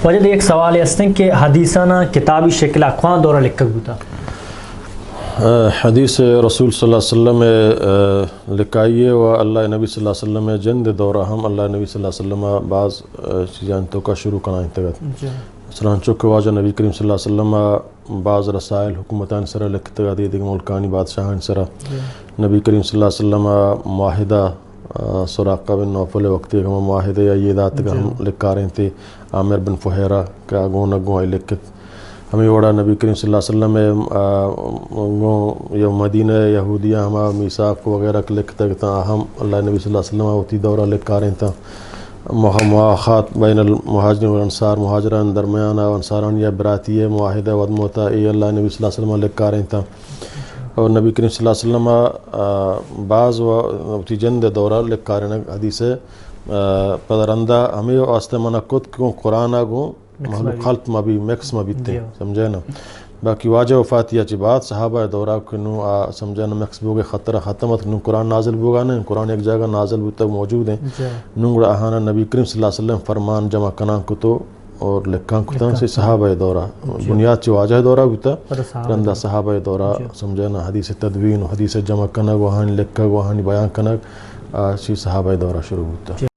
وجہ ایک سوال ہے کہ حدیثانہ کتابی شکل اخوان دورہ لکھا ہوتا حدیث رسول صلی اللہ علیہ وسلم لکھائیے و اللہ نبی صلی اللہ علیہ وسلم جند دورہ ہم اللہ نبی صلی اللہ علیہ وسلم بعض چیزیں تو کا شروع کرنا انتگت چنانچہ کہ واجہ نبی کریم صلی اللہ علیہ وسلم بعض رسائل حکومتان سرہ لکھتا دیدے ملکانی بادشاہان سرہ نبی کریم صلی اللہ علیہ وسلم معاہدہ سراقہ بن نوفل وقتی کہ ہم معاہدہ یا یہ دات کا ہم لکھا رہے تھے عامر بن فہیرہ کا گون اگوں آئی لکھت ہمیں وڑا نبی کریم صلی اللہ علیہ وسلم یا مدینہ یہودیہ ہما میثاق وغیرہ لکھتا کہ ہم اللہ نبی صلی اللہ علیہ وسلم ہوتی دورہ لکھا رہے تھا مواخات بین المہاجرین والانصار مہاجران درمیان انصاران یا براتیہ معاہدہ ودموتا اے اللہ نبی صلی اللہ علیہ وسلم لکھا رہے تھا اور نبی کریم صلی اللہ علیہ وسلم بعض وقتی جند دورہ لکھا رہے حدیث پدرندہ ہمیں واسطہ منع کت کیوں قرآن آگوں محلوق خلط ما بھی میکس ما بھی تے سمجھے نا باقی واجہ وفاتیہ چی بات صحابہ دورہ کنو سمجھے نا میکس بوگے خطرہ ختمت نو قرآن نازل بوگا نا قرآن ایک جگہ نازل بوتا موجود ہیں نونگڑا احانا نبی کریم صلی اللہ علیہ وسلم فرمان جمع کنان کتو اور لکھان کتان سے صحابہ دورہ بنیاد چی واجہ دورہ بوتا رندہ صحابہ دورہ سمجھے نا حدیث تدوین حدیث جمع کنگ وہاں لکھگ وہاں بیان کنگ چی صحابہ دورہ شروع ہوتا